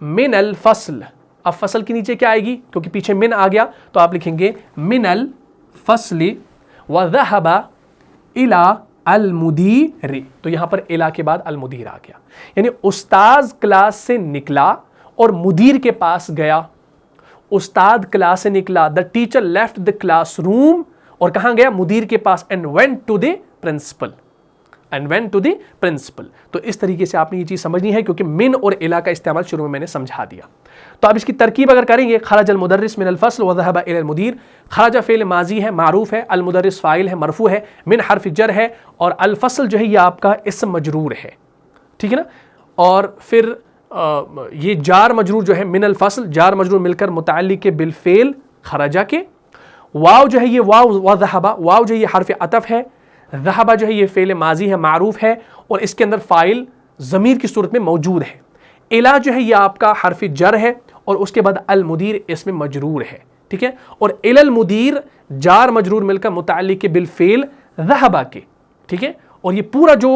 من الفصل. اب فصل کے نیچے کیا آئے گی؟ کیونکہ پیچھے من آ گیا تو آپ لکھیں گے من الفصل وذهب الى المدیر. تو یہاں پر الى کے بعد المدیر آ گیا، یعنی استاذ کلاس سے نکلا اور مدیر کے پاس گیا. استاد کلاس سے نکلا، the teacher left the classroom، اور کہاں گیا؟ مدیر کے پاس. and went to the principal. تو اس طریقے سے آپ نے یہ چیز سمجھنی ہے، کیونکہ من اور الا کا استعمال شروع میں نے سمجھا دیا. تو اب اس کی ترکیب اگر کریں گے، خرج المدرس من الفصل وذهب الى المدیر. خرج فعل ماضی ہے، معروف ہے، المدرس فاعل ہے، مرفوع ہے، من حرف جر ہے، اور الفصل جو ہے یہ آپ کا اسم مجرور ہے. ٹھیک ہے نا؟ اور پھر یہ جار مجرور جو ہے من الفصل، جار مجرور مل کر متعلق بالفعل خرجہ کے. واو جو ہے یہ واو وذهب، واو جو ہے یہ حرف عطف ہے، ذهب جو ہے یہ فعل ماضی ہے، معروف ہے، اور اس کے اندر فاعل ضمیر کی صورت میں موجود ہے. الا جو ہے یہ آپ کا حرف جر ہے، اور اس کے بعد المدیر اسم مجرور ہے. ٹھیک ہے؟ اور الی المدیر جار مجرور مل کر متعلق بالفعل ذهب کے. ٹھیک ہے؟ اور یہ پورا جو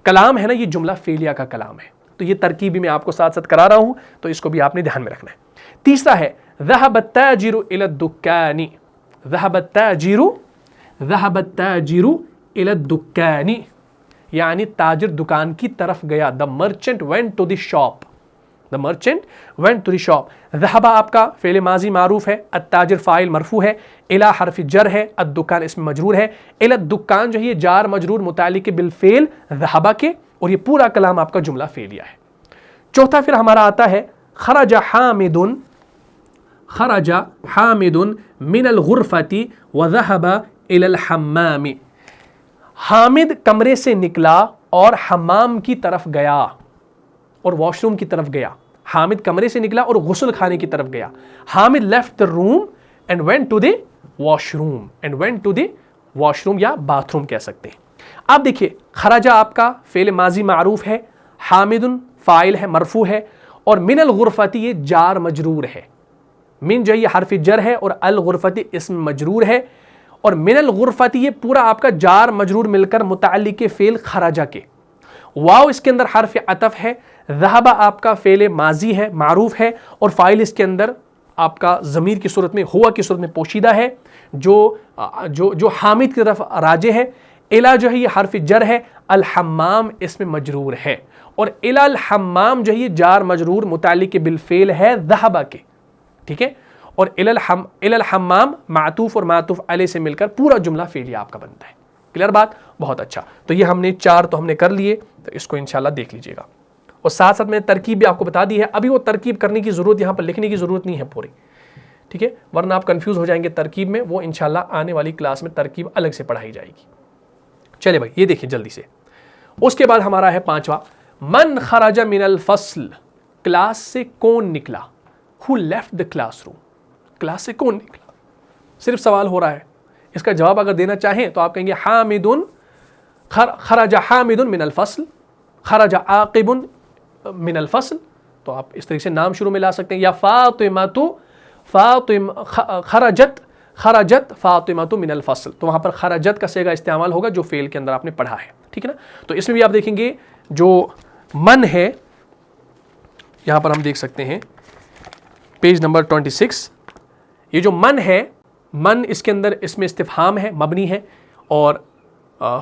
کلام ہے نا یہ جملہ فعلیہ کا کلام ہے. تو یہ ترکیب بھی میں آپ کو ساتھ ساتھ کرا رہا ہوں، تو اس کو بھی آپ نے دھیان میں رکھنا ہے. تیسرا ہے ذهب التاجر الى الدکان. ذهب التاجر الى الدکان یعنی تاجر دکان کی طرف گیا. the merchant went to the shop. ذهب آپ کا فعل ماضی معروف ہے، التاجر فاعل مرفوع ہے، الى حرف جر ہے، الدکان اسم مجرور ہے، الى الدکان جو ہے یہ جار مجرور متعلق بالفعل ذهب کے، اور یہ پورا کلام آپ کا جملہ فعلیہ ہے. چوتھا پھر ہمارا آتا ہے خرج حامد من الغرفة وذهب الى الحمام. حامد کمرے سے نکلا اور حمام کی طرف گیا اور واش روم کی طرف گیا. حامد کمرے سے نکلا اور غسل خانے کی طرف گیا. Hamid left the room and went to the washroom یا باتھ روم کہہ سکتے ہیں. اب دیکھیے خرجہ آپ کا فعل ماضی معروف ہے، حامد فاعل ہے، مرفوع ہے، اور من الغرفتی یہ جار مجرور ہے. من جو یہ حرف جر ہے اور الغرفتی اسم مجرور ہے، اور من الغرفتی یہ پورا آپ کا جار مجرور مل کر متعلق فعل خرجہ کے. واو اس کے اندر حرف عطف ہے، ذهب آپ کا فعل ماضی ہے، معروف ہے، اور فاعل اس کے اندر آپ کا ضمیر کی صورت میں ہوا کی صورت میں پوشیدہ ہے جو حامد کی طرف راجع ہے. الا جو ہے یہ حرف جر ہے، الحمام اسم مجرور ہے، اور الا الحمام جو ہے یہ جار مجرور متعلق بالفعل ہے ذهب کے. ٹھیک ہے؟ اور الی الحمام معطوف اور معطوف علیہ سے مل کر پورا جملہ فعلیہ آپ کا بنتا ہے. کلیئر بات؟ بہت اچھا. تو یہ ہم نے 4 تو ہم نے کر لیے، تو اس کو انشاءاللہ دیکھ لیجئے گا. اور ساتھ ساتھ میں نے ترکیب بھی آپ کو بتا دی ہے. ابھی وہ ترکیب کرنے کی ضرورت، یہاں پر لکھنے کی ضرورت نہیں ہے پوری. ٹھیک ہے؟ ورنہ آپ کنفیوز ہو جائیں گے ترکیب میں. وہ انشاءاللہ آنے والی کلاس میں ترکیب الگ سے پڑھائی جائے گی. چلے بھائی یہ دیکھیں جلدی سے. اس کے بعد ہمارا ہے 5واں، من خرج من الفصل. کلاس سے کون نکلا؟ who left the classroom. Class سے کون نکلا؟ صرف سوال ہو رہا ہے. اس کا جواب اگر دینا چاہیں تو آپ کہیں گے حامد خرج حامد من الفصل، خرج عاقب من الفصل. تو آپ اس طریقے سے نام شروع میں لا سکتے ہیں. یا خرجت فاطمہ من الفصل. تو وہاں پر خرجت کا صیغہ استعمال ہوگا جو فعل کے اندر آپ نے پڑھا ہے. ٹھیک ہے نا؟ تو اس میں بھی آپ دیکھیں گے جو من ہے، یہاں پر ہم دیکھ سکتے ہیں پیج نمبر 26. یہ جو من ہے، من اس کے اندر اسم استفہام ہے، مبنی ہے، اور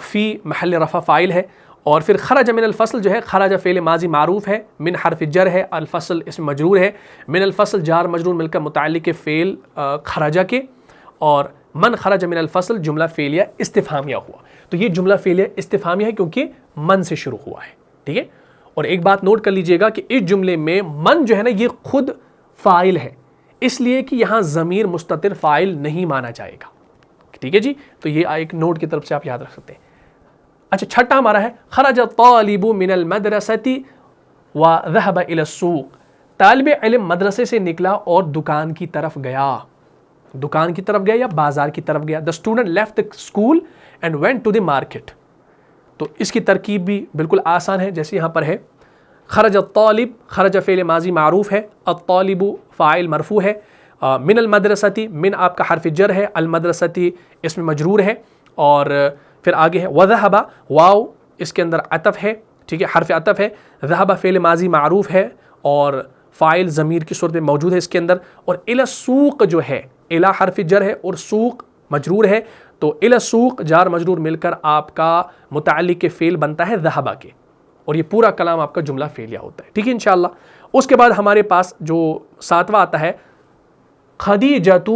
فی محل رفع فاعل ہے. اور پھر خرج من الفصل جو ہے، خرج فعل ماضی معروف ہے، من حرف جر ہے، الفصل اسم مجرور ہے، من الفصل جار مجرور مل کر متعلق فعل خرجہ کے. اور من خرج من الفصل جملہ فعلیہ استفہامیہ ہوا. تو یہ جملہ فعلیہ استفہامیہ ہے کیونکہ من سے شروع ہوا ہے. ٹھیک ہے. اور ایک بات نوٹ کر لیجئے گا کہ اس جملے میں من جو ہے نا یہ خود فاعل ہے، اس لیے کہ یہاں ضمیر مستتر فاعل نہیں مانا جائے گا. ٹھیک ہے جی. تو یہ ایک نوٹ کی طرف سے آپ یاد رکھ سکتے ہیں. اچھا چھٹا ہمارا ہے خرج الطالب من المدرسۃ وذهب الى السوق. طالب علم مدرسے سے نکلا اور دکان کی طرف گیا. دکان کی طرف گیا یا بازار کی طرف گیا. The student left the school and went to the market. تو اس کی ترکیب بھی بالکل آسان ہے جیسے یہاں پر ہے. خرج الطالب، خرج فعل ماضی معروف ہے، الطالب فاعل مرفوع ہے، من المدرستی، من آپ کا حرف جر ہے، المدرستی اس میں مجرور ہے، اور پھر آگے ہے وذهب، واو اس کے اندر عطف ہے. ٹھیک ہے، حرف عطف ہے. ذهب فعل ماضی معروف ہے اور فاعل ضمیر کی صورت میں موجود ہے اس کے اندر. اور الى السوق جو ہے، الى حرف جر ہے اور سوق مجرور ہے، تو الى السوق جار مجرور مل کر آپ کا متعلق فعل بنتا ہے ذهب کے، اور یہ پورا کلام آپ کا جملہ فعلیہ ہوتا ہے. ٹھیک ہے انشاءاللہ. اس کے بعد ہمارے پاس جو ساتواں آتا ہے خدیجۃ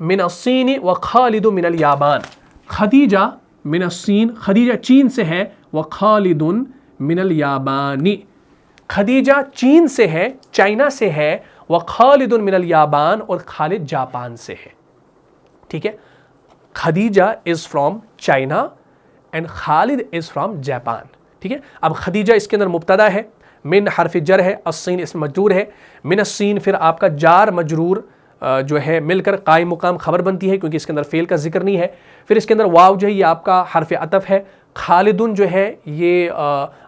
من الصین وخالد من الیابان. خدیجہ من الصین، خدیجہ چین سے ہے، وخالد من الیابانی، خدیجہ چین سے ہے، چائنا سے ہے، وخالد من الیابان اور خالد جاپان سے ہے. ٹھیک ہے. Khadija is from China and Khalid is from Japan. ٹھیک ہے. اب خدیجہ اس کے اندر مبتدا ہے، من حرف جر ہے، الصین اس میں مجرور ہے، من الصین پھر آپ کا جار مجرور جو ہے مل کر قائم مقام خبر بنتی ہے کیونکہ اس کے اندر فعل کا ذکر نہیں ہے. پھر اس کے اندر واو جو ہے یہ آپ کا حرف عطف ہے. خالدن جو ہے یہ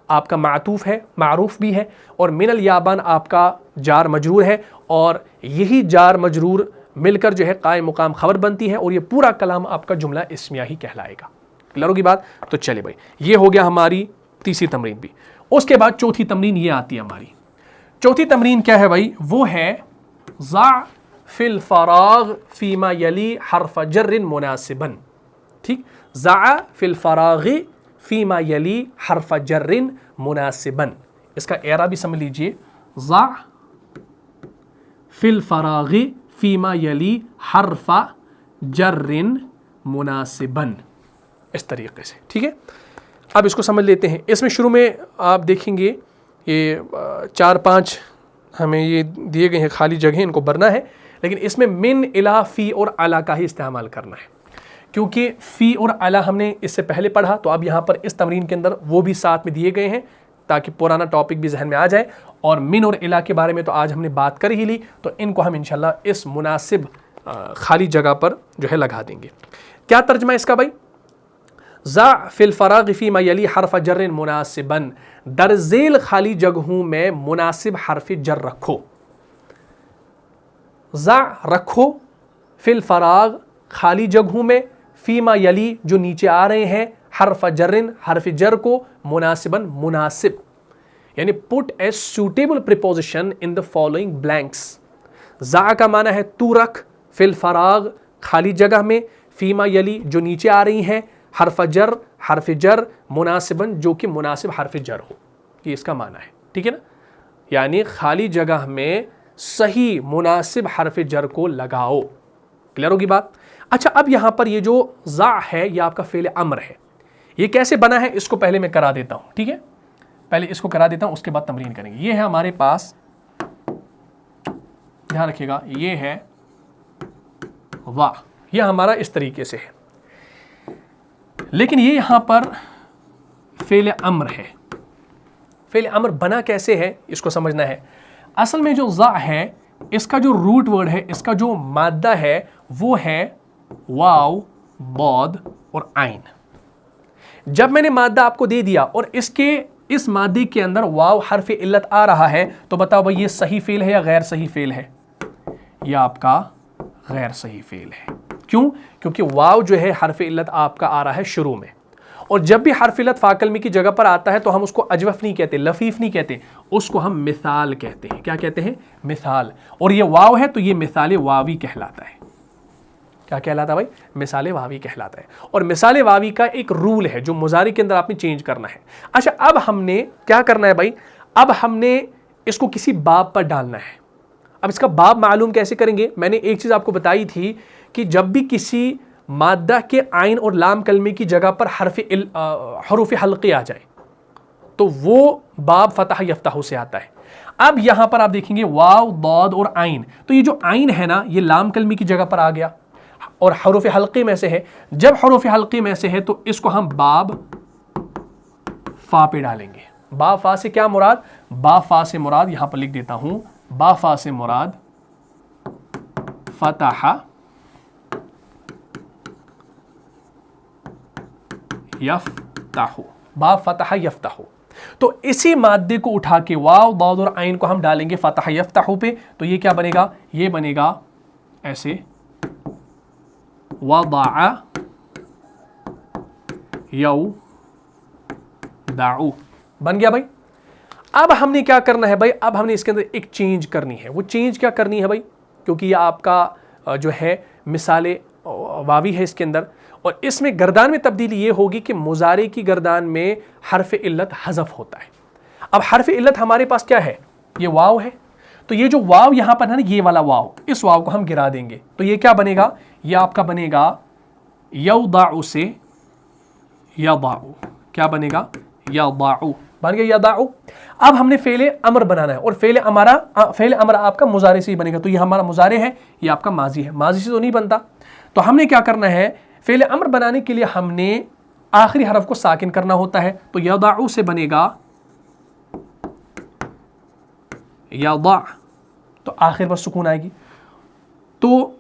آپ کا معطوف ہے، معروف بھی ہے، اور من الیابان آپ کا جار مجرور ہے، اور یہی جار مجرور مل کر جو ہے قائم مقام خبر بنتی ہے، اور یہ پورا کلام آپ کا جملہ اسمیہ ہی کہلائے گا. کلیئر ہوگی بات؟ تو چلے بھائی یہ ہو گیا ہماری تیسری تمرین بھی. اس کے بعد چوتھی تمرین یہ آتی ہے ہماری. چوتھی تمرین کیا ہے بھائی؟ وہ ہے ضع فی الفراغ فیما یلی حرف جر مناسبا. ٹھیک. ضع فی الفراغ فیما یلی حرف جر مناسبا. اس کا اعراب بھی سمجھ لیجئے. ضع فی الفراغ فیما یلی حرف جر مناسبا، اس طریقے سے. ٹھیک ہے. اب اس کو سمجھ لیتے ہیں. اس میں شروع میں آپ دیکھیں گے یہ 4-5 ہمیں یہ دیے گئے ہیں خالی جگہیں، ان کو بھرنا ہے، لیکن اس میں من الی فی اور علی کا ہی استعمال کرنا ہے کیونکہ فی اور علی ہم نے اس سے پہلے پڑھا. تو اب یہاں پر اس تمرین کے اندر وہ بھی ساتھ میں دیے گئے ہیں تاکہ پرانا ٹاپک بھی ذہن میں آ جائے. اور من اور الی کے بارے میں تو آج ہم نے بات کر ہی لی، تو ان کو ہم انشاءاللہ اس مناسب خالی جگہ پر جو ہے لگا دیں گے. کیا ترجمہ اس کا بھائی؟ ضع فی الفراغ فیما یلی حرف جر مناسبا، در ذیل خالی جگہوں میں مناسب حرف جر رکھو. ضع رکھو، فی الفراغ خالی جگہوں میں، فیما یلی جو نیچے آ رہے ہیں، حرف جر حرف جر کو، مناسبا مناسب، یعنی put a suitable preposition in the following blanks. ضع کا معنی ہے تو رکھ، فی الفراغ خالی جگہ میں، فیما یلی جو نیچے آ رہی ہیں، حرف جر مناسباً جو کہ مناسب حرف جر ہو. یہ اس کا معنی ہے. ٹھیک ہے نا. یعنی خالی جگہ میں صحیح مناسب حرف جر کو لگاؤ. کلیئر ہوگی بات؟ اچھا اب یہاں پر یہ جو ضع ہے یہ آپ کا فعل امر ہے. یہ کیسے بنا ہے اس کو پہلے میں کرا دیتا ہوں. ٹھیک ہے. پہلے اس کو کرا دیتا ہوں، اس کے بعد تمرین کریں گے. یہ ہے ہمارے پاس، دھیان رکھیے گا، یہ ہے ضع، یہ ہمارا اس طریقے سے ہے، لیکن یہ یہاں پر فعل امر ہے. فعل امر بنا کیسے ہے اس کو سمجھنا ہے. اصل میں جو ضع ہے اس کا جو روٹ ورڈ ہے، اس کا جو مادہ ہے وہ ہے واو، ضاد اور عین. جب میں نے مادہ آپ کو دے دیا اور اس مادے کے اندر واو حرف علت آ رہا ہے تو بتاؤ بھائی یہ صحیح فعل ہے یا غیر صحیح فعل ہے؟ یہ آپ کا غیر صحیح فعل ہے. کیوں؟ کیونکہ واو جو ہے حرف علت آپ کا آ رہا ہے شروع میں، اور جب بھی حرف علت فا کلمے کی جگہ پر آتا ہے تو ہم اس کو اجوف نہیں کہتے، لفیف نہیں کہتے، اس کو ہم مثال کہتے ہیں. کیا کہتے ہیں؟ مثال. اور یہ واو ہے تو یہ مثال واوی کہلاتا ہے. کیا کہلاتا ہے بھائی؟ مثال واوی کہلاتا ہے. اور مثال واوی کا ایک رول ہے جو مضارع کے اندر آپ نے چینج کرنا ہے. اچھا اب ہم نے کیا کرنا ہے بھائی؟ اب ہم نے اس کو کسی باب پر ڈالنا ہے. اب اس کا باب معلوم کیسے کریں گے؟ میں نے ایک چیز آپ کو بتائی تھی کہ جب بھی کسی مادہ کے عین اور لام کلمے کی جگہ پر حروف حلقی آ جائے تو وہ باب فتح یفتح سے آتا ہے. اب یہاں پر آپ دیکھیں گے واو، ضاد اور عین، تو یہ جو عین ہے نا یہ لام کلمے کی جگہ پر آ گیا اور حروف حلقی میں سے ہے. جب حروف حلقی میں سے ہے تو اس کو ہم باب فا پہ ڈالیں گے. با فا سے کیا مراد؟ با فا سے مراد یہاں پر لکھ دیتا ہوں، با فا سے مراد فتح یفتح، با فتح یفتح. تو اسی مادے کو اٹھا کے واو، ضاد اور عین کو ہم ڈالیں گے فتح یفتح پہ، تو یہ کیا بنے گا؟ یہ بنے گا ایسے وضع یوضع، بن گیا بھائی. اب ہم نے کیا کرنا ہے بھائی؟ اب ہم نے اس کے اندر ایک چینج کرنی ہے. وہ چینج کیا کرنی ہے بھائی؟ کیونکہ یہ آپ کا جو ہے مثال واوی ہے اس کے اندر، اور اس میں گردان میں تبدیلی یہ ہوگی کہ مضارع کی گردان میں حرف علت حذف ہوتا ہے. اب حرف علت ہمارے پاس کیا ہے؟ یہ واو ہے. تو یہ جو واو یہاں پر ہے نا، یہ والا واو، اس واو کو ہم گرا دیں گے. تو یہ کیا بنے گا؟ یہ آپ کا بنے گا یوضع سے یضع. کیا بنے گا؟ یضع، بن گیا یضع. اب ہم نے فعل امر بنانا ہے، اور فعل امر آپ کا مضارع سے ہی بنے گا. تو یہ ہمارا مضارع ہے، یہ آپ کا ماضی ہے. ماضی سے تو نہیں بنتا. تو ہم نے کیا کرنا ہے؟ فعل امر بنانے کے لیے ہم نے آخری حرف کو ساکن کرنا ہوتا ہے. تو یضع سے بنے گا یضع، تو آخر پر سکون آئے گی. تو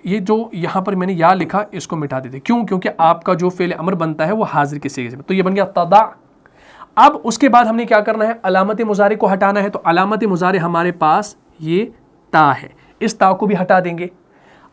یہ جو یہاں پر میں نے یا لکھا اس کو مٹا دیتے. کیوں؟ کیونکہ آپ کا جو فعل امر بنتا ہے وہ حاضر کے صیغے سے. تو یہ بن گیا تضع. اب اس کے بعد ہم نے کیا کرنا ہے؟ علامت مضارع کو ہٹانا ہے. تو علامت مضارع ہمارے پاس یہ تا ہے، اس تا کو بھی ہٹا دیں گے.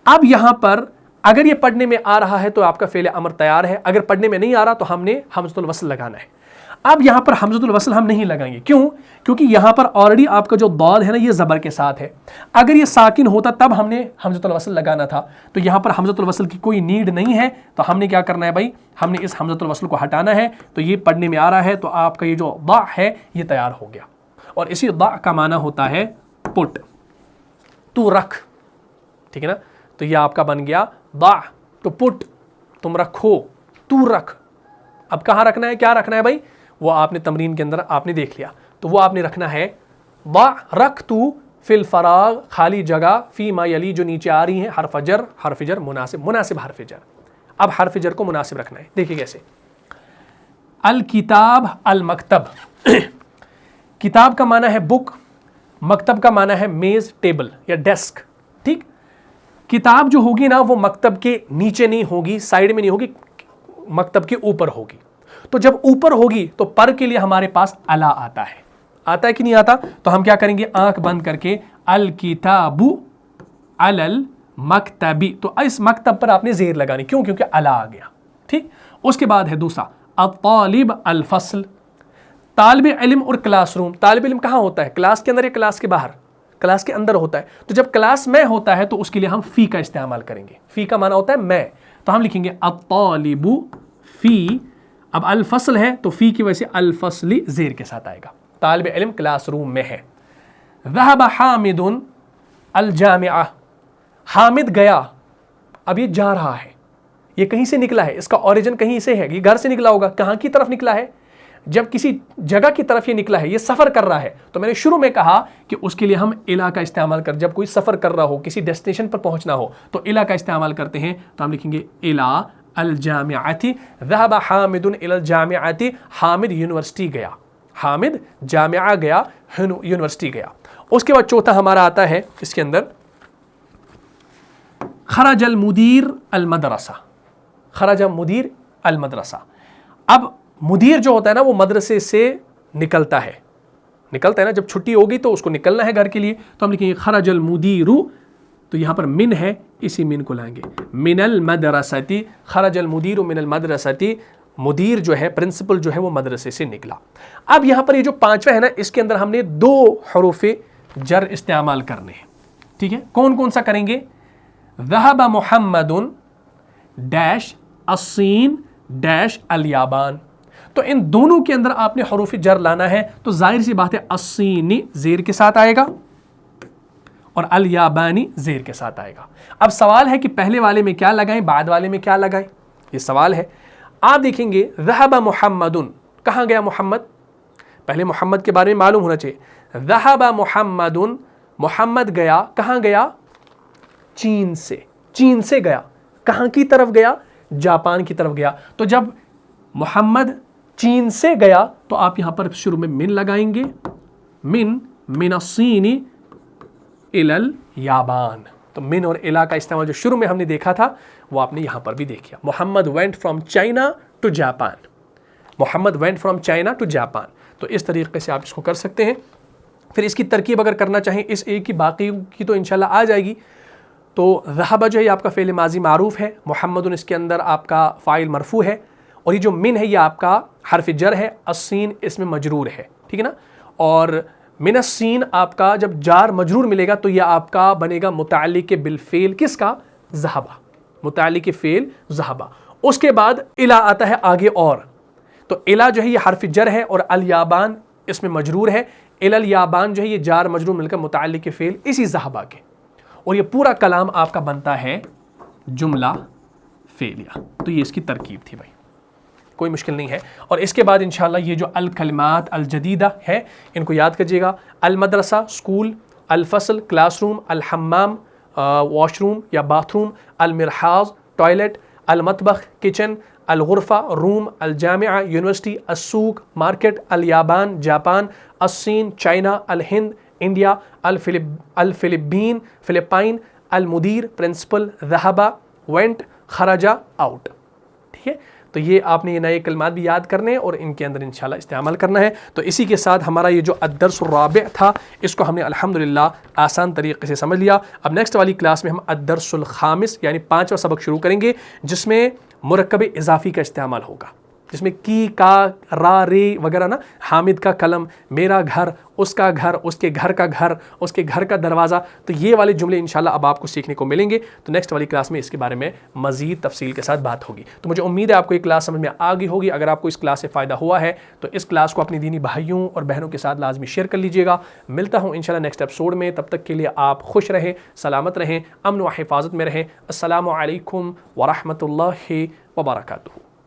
اب یہاں پر اگر یہ پڑھنے میں آ رہا ہے تو آپ کا فعل امر تیار ہے، اگر پڑھنے میں نہیں آ رہا تو ہم نے حمزۃ الوصل لگانا ہے. اب یہاں پر حمزۃ الوصل ہم نہیں لگائیں گے. کیوں؟ کیونکہ یہاں پر آلریڈی آپ کا جو ضاد ہے نا یہ زبر کے ساتھ ہے. اگر یہ ساکن ہوتا تب ہم نے حمزۃ الوصل لگانا تھا. تو یہاں پر حمزۃ الوصل کی کوئی نیڈ نہیں ہے. تو ہم نے کیا کرنا ہے بھائی؟ ہم نے اس حمزۃ الوصل کو ہٹانا ہے. تو یہ پڑھنے میں آ رہا ہے تو آپ کا یہ جو ضع ہے یہ تیار ہو گیا. اور اسی ضع کا معنی ہوتا ہے پٹ، تو رکھ. ٹھیک ہے نا؟ تو یہ آپ کا بن گیا ضع، تو پٹ تم رکھو، تو رکھ. اب کہاں رکھنا ہے؟ کیا رکھنا ہے بھائی؟ وہ آپ نے تمرین کے اندر آپ نے دیکھ لیا. تو وہ آپ نے رکھنا ہے ضع، رکھ تو فی الفراغ، خالی جگہ، فی ما یلی، جو نیچے آ رہی ہیں، حرف جر مناسب حرف جر. اب حرف جر کو مناسب رکھنا ہے. دیکھیے کیسے. الکتاب، المکتب. کتاب کا معنی ہے بک، مکتب کا معنی ہے میز، ٹیبل یا ڈیسک. ٹھیک. کتاب جو ہوگی نا وہ مکتب کے نیچے نہیں ہوگی، سائڈ میں نہیں ہوگی، مکتب کے اوپر ہوگی. تو جب اوپر ہوگی تو پر کے لیے ہمارے پاس الا آتا ہے. آتا ہے کہ نہیں آتا؟ تو ہم کیا کریں گے؟ آنکھ بند کر کے الکتاب علی المکتبی، تو اس مکتب پر آپ نے زیر لگانی. کیوں؟ کیونکہ الا آ گیا. ٹھیک. اس کے بعد ہے دوسرا الطالب، الفصل. طالب علم اور کلاس روم. طالب علم کہاں ہوتا ہے؟ کلاس کے اندر یا کلاس کے باہر؟ کلاس کے اندر ہوتا ہے. تو جب کلاس میں ہوتا ہے تو اس کے لیے ہم فی کا استعمال کریں گے. فی کا معنی ہوتا ہے میں. تو ہم لکھیں گے الطالب فی. اب الفصل ہے تو فی کی وجہ سے الفصل زیر کے ساتھ آئے گا. طالب علم کلاس روم میں ہے. ذهب حامد الجامعہ. حامد گیا. اب یہ جا رہا ہے، یہ کہیں سے نکلا ہے، اس کا اوریجن کہیں سے ہے، یہ گھر سے نکلا ہوگا. کہاں کی طرف نکلا ہے؟ جب کسی جگہ کی طرف یہ نکلا ہے، یہ سفر کر رہا ہے. تو میں نے شروع میں کہا کہ اس کے لیے ہم الا کا استعمال کر، جب کوئی سفر کر رہا ہو، کسی ڈیسٹینیشن پر پہنچنا ہو تو الا کا استعمال کرتے ہیں. تو ہم لکھیں گے الا الجامعتی. ذهب حامد الى الجامعتی. حامد یونیورسٹی گیا، حامد جامعہ گیا، یونیورسٹی گیا. اس کے بعد چوتھا ہمارا آتا ہے اس کے اندر خرج المدیر المدرسہ. خرج مدیر المدرسہ. اب مدیر جو ہوتا ہے نا وہ مدرسے سے نکلتا ہے نا، جب چھٹی ہوگی تو اس کو نکلنا ہے گھر کے لیے. تو ہم لکھیں گے خرج المدیر. تو یہاں پر من ہے، اسی من کو لائیں گے من المدرستی. خرج المدیر من المدرستی. مدیر جو ہے، پرنسپل جو ہے وہ مدرسے سے نکلا. اب یہاں پر یہ جو پانچواں ہے نا، اس کے اندر ہم نے دو حروف جر استعمال کرنے ہیں. ٹھیک ہے. کون کون سا کریں گے؟ ذهب محمد ڈیش الصین ڈیش الیابان. تو ان دونوں کے اندر آپ نے حروف جر لانا ہے. تو ظاہر سی بات ہے الصینی زیر کے ساتھ آئے گا، اور الیابانی زیر کے ساتھ آئے گا۔ اب سوال ہے کہ پہلے والے میں کیا لگائیں، بعد والے میں کیا لگائیں، یہ سوال ہے۔ آپ دیکھیں گے ذہب محمدن، کہاں گیا محمد؟ پہلے محمد کے بارے میں معلوم ہونا چاہیے۔ ذہب محمدن، محمد گیا، کہاں گیا؟ چین سے، چین سے گیا، کہاں کی طرف گیا؟ جاپان کی طرف گیا۔ تو جب محمد چین سے گیا تو آپ یہاں پر شروع میں من لگائیں گے، من الصین الی الیابان۔ تو من اور الا کا استعمال جو شروع میں ہم نے دیکھا تھا وہ آپ نے یہاں پر بھی دیکھا۔ محمد went from China to Japan، Muhammad went from China to Japan۔ تو اس طریقے سے آپ اس کو کر سکتے ہیں۔ پھر اس کی ترکیب اگر کرنا چاہیں اس ایک کی باقی کی تو انشاءاللہ آ جائے گی۔ تو ذہب جو ہے آپ کا فعل ماضی معروف ہے، محمد اس کے اندر آپ کا فاعل مرفوع ہے، اور یہ جو من ہے یہ آپ کا حرف جر ہے، السین اس میں مجرور ہے، ٹھیک ہے نا۔ اور من السین آپ کا جب جار مجرور ملے گا تو یہ آپ کا بنے گا متعلق بالفعل کس کا؟ ذہبہ، متعلق فعل ذہبہ۔ اس کے بعد الا آتا ہے آگے اور، تو الا جو ہے یہ حرف جر ہے اور الیابان اس میں مجرور ہے، الیابان جو ہے یہ جار مجرور مل کر متعلق فعل اسی ذہبہ کے، اور یہ پورا کلام آپ کا بنتا ہے جملہ فعلیہ۔ تو یہ اس کی ترکیب تھی بھائی، کوئی مشکل نہیں ہے۔ اور اس کے بعد انشاءاللہ یہ جو الکلمات الجدیدہ ہے ان کو یاد کیجیے گا۔ المدرسہ اسکول، الفصل کلاس روم، الحمام واش روم یا باتھ روم، المرحاض ٹوائلٹ، المطبخ کچن، الغرفہ روم، الجامعہ یونیورسٹی، السوق مارکیٹ، الیابان جاپان، الصین چائنا، الہند انڈیا، الفلپین فلپائن، المدیر پرنسپل، ذہبہ وینٹ، خرجہ آؤٹ، ٹھیک ہے۔ تو یہ آپ نے یہ نئے کلمات بھی یاد کرنے ہیں اور ان کے اندر انشاءاللہ استعمال کرنا ہے۔ تو اسی کے ساتھ ہمارا یہ جو الدرس الرابع تھا اس کو ہم نے الحمدللہ آسان طریقے سے سمجھ لیا۔ اب نیکسٹ والی کلاس میں ہم الدرس الخامس یعنی 5واں سبق شروع کریں گے، جس میں مرکب اضافی کا استعمال ہوگا، جس میں کی، کا، را، ری وغیرہ نا، حامد کا قلم، میرا گھر، اس کا گھر، اس کے گھر کا گھر، اس کے گھر کا دروازہ، تو یہ والے جملے انشاءاللہ اب آپ کو سیکھنے کو ملیں گے۔ تو نیکسٹ والی کلاس میں اس کے بارے میں مزید تفصیل کے ساتھ بات ہوگی۔ تو مجھے امید ہے آپ کو یہ کلاس سمجھ میں آ گئی ہوگی۔ اگر آپ کو اس کلاس سے فائدہ ہوا ہے تو اس کلاس کو اپنی دینی بھائیوں اور بہنوں کے ساتھ لازمی شیئر کر لیجیے گا۔ ملتا ہوں انشاءاللہ نیکسٹ ایپیسوڈ میں، تب تک کے لیے آپ خوش رہیں، سلامت رہیں، امن و حفاظت میں رہیں۔ السلام علیکم ورحمۃ اللہ وبرکاتہ۔